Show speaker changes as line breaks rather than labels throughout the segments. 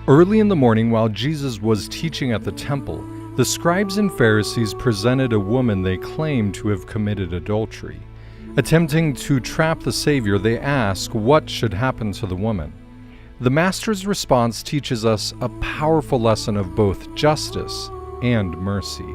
Early in the morning, while Jesus was teaching at the temple, the scribes and Pharisees presented a woman they claimed to have committed adultery. Attempting to trap the Savior, they ask what should happen to the woman. The Master's response teaches us a powerful lesson of both justice and mercy.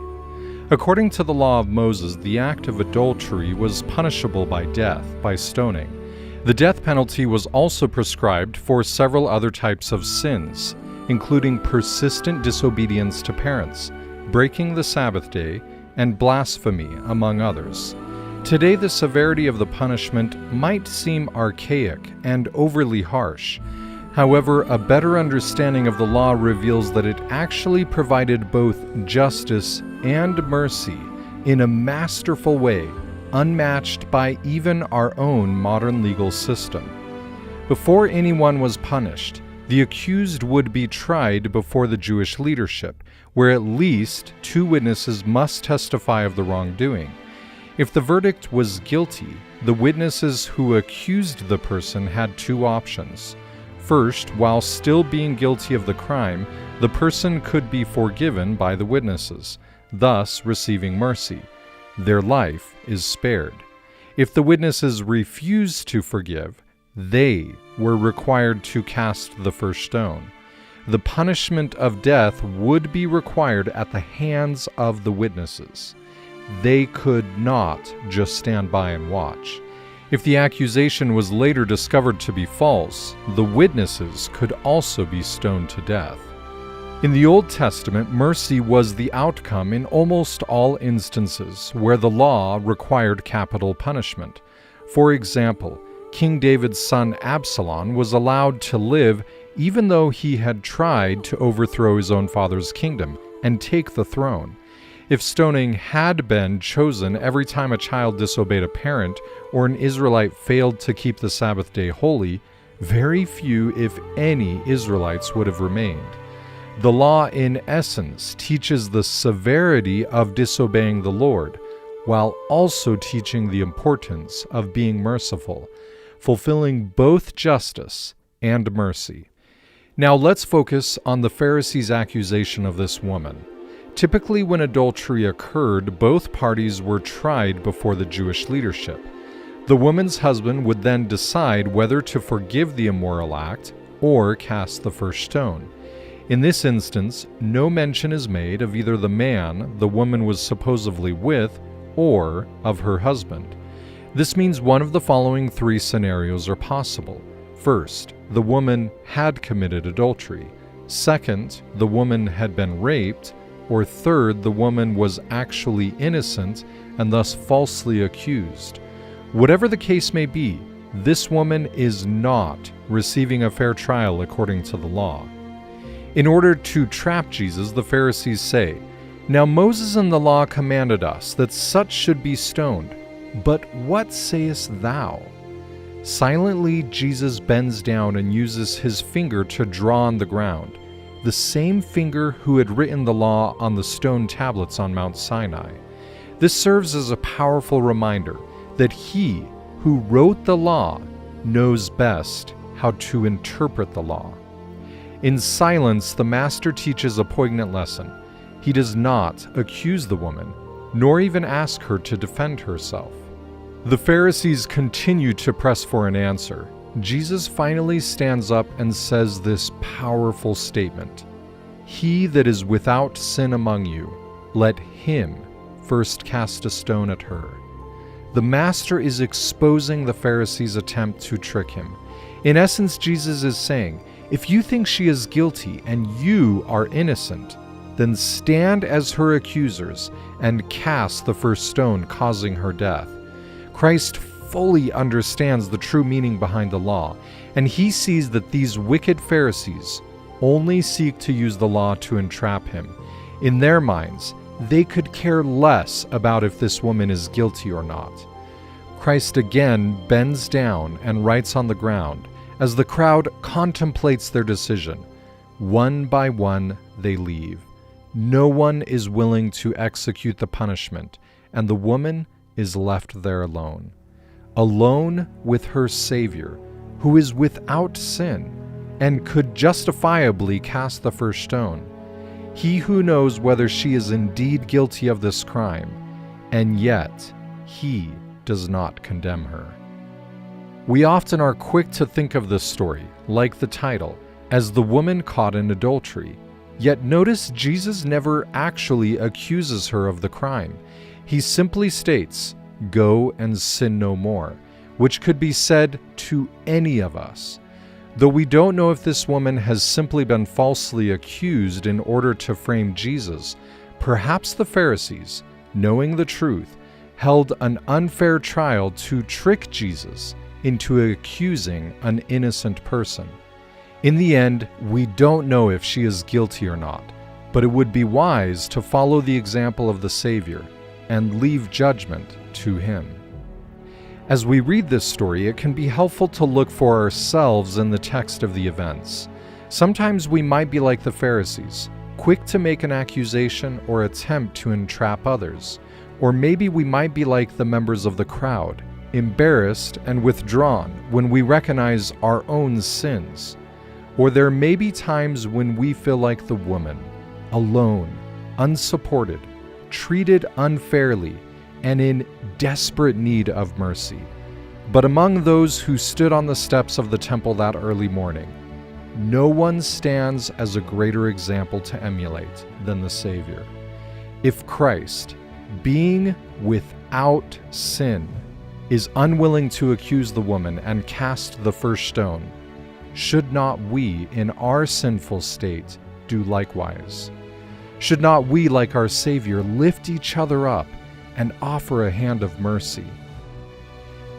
According to the law of Moses, the act of adultery was punishable by death, by stoning. The death penalty was also prescribed for several other types of sins, including persistent disobedience to parents, breaking the Sabbath day, and blasphemy, among others. Today, the severity of the punishment might seem archaic and overly harsh. However, a better understanding of the law reveals that it actually provided both justice and mercy in a masterful way, unmatched by even our own modern legal system. Before anyone was punished, the accused would be tried before the Jewish leadership, where at least 2 witnesses must testify of the wrongdoing. If the verdict was guilty, the witnesses who accused the person had 2 options. First, while still being guilty of the crime, the person could be forgiven by the witnesses, thus receiving mercy. Their life is spared. If the witnesses refused to forgive, they were required to cast the first stone. The punishment of death would be required at the hands of the witnesses. They could not just stand by and watch. If the accusation was later discovered to be false, the witnesses could also be stoned to death. In the Old Testament, mercy was the outcome in almost all instances where the law required capital punishment. For example, King David's son Absalom was allowed to live even though he had tried to overthrow his own father's kingdom and take the throne. If stoning had been chosen every time a child disobeyed a parent or an Israelite failed to keep the Sabbath day holy, very few, if any, Israelites would have remained. The law, in essence, teaches the severity of disobeying the Lord, while also teaching the importance of being merciful, fulfilling both justice and mercy. Now let's focus on the Pharisees' accusation of this woman. Typically, when adultery occurred, both parties were tried before the Jewish leadership. The woman's husband would then decide whether to forgive the immoral act or cast the first stone. In this instance, no mention is made of either the man the woman was supposedly with or of her husband. This means one of the following 3 scenarios are possible. First, the woman had committed adultery. Second, the woman had been raped. Or third, the woman was actually innocent and thus falsely accused. Whatever the case may be, this woman is not receiving a fair trial according to the law. In order to trap Jesus, the Pharisees say, "Now Moses in the law commanded us that such should be stoned, but what sayest thou?" Silently, Jesus bends down and uses his finger to draw on the ground, the same finger who had written the law on the stone tablets on Mount Sinai. This serves as a powerful reminder that he who wrote the law knows best how to interpret the law. In silence, the Master teaches a poignant lesson. He does not accuse the woman, nor even ask her to defend herself. The Pharisees continue to press for an answer. Jesus finally stands up and says this powerful statement: "He that is without sin among you, let him first cast a stone at her." The Master is exposing the Pharisees' attempt to trick him. In essence, Jesus is saying, if you think she is guilty and you are innocent, then stand as her accusers and cast the first stone, causing her death. Christ fully understands the true meaning behind the law, and he sees that these wicked Pharisees only seek to use the law to entrap him. In their minds, they could care less about if this woman is guilty or not. Christ again bends down and writes on the ground as the crowd contemplates their decision. One by one, they leave. No one is willing to execute the punishment, and the woman is left there alone. Alone with her Savior, who is without sin, and could justifiably cast the first stone. He who knows whether she is indeed guilty of this crime, and yet he does not condemn her. We often are quick to think of this story, like the title, as the woman caught in adultery. Yet notice Jesus never actually accuses her of the crime. He simply states, "Go and sin no more," which could be said to any of us. Though we don't know if this woman has simply been falsely accused in order to frame Jesus, perhaps the Pharisees, knowing the truth, held an unfair trial to trick Jesus into accusing an innocent person. In the end, we don't know if she is guilty or not, but it would be wise to follow the example of the Savior and leave judgment to Him. As we read this story, it can be helpful to look for ourselves in the text of the events. Sometimes we might be like the Pharisees, quick to make an accusation or attempt to entrap others. Or maybe we might be like the members of the crowd, embarrassed and withdrawn when we recognize our own sins. Or there may be times when we feel like the woman, alone, unsupported, treated unfairly, and in desperate need of mercy. But among those who stood on the steps of the temple that early morning, no one stands as a greater example to emulate than the Savior. If Christ, being without sin, is unwilling to accuse the woman and cast the first stone, should not we, in our sinful state, do likewise? Should not we, like our Savior, lift each other up and offer a hand of mercy?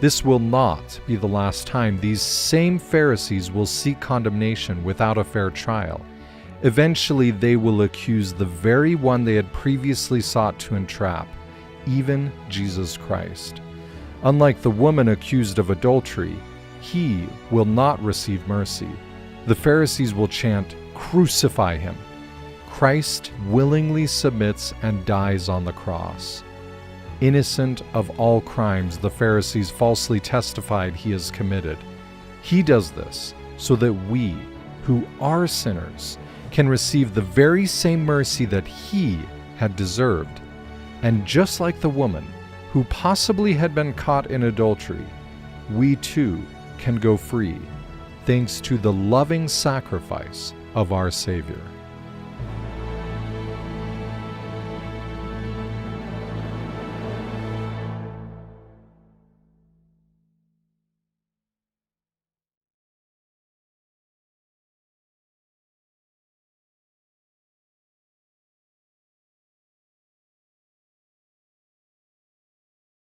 This will not be the last time these same Pharisees will seek condemnation without a fair trial. Eventually, they will accuse the very one they had previously sought to entrap, even Jesus Christ. Unlike the woman accused of adultery, he will not receive mercy. The Pharisees will chant, "Crucify him." Christ willingly submits and dies on the cross. Innocent of all crimes the Pharisees falsely testified he has committed. He does this so that we, who are sinners, can receive the very same mercy that he had deserved. And just like the woman, who possibly had been caught in adultery, we too can go free, thanks to the loving sacrifice of our Savior.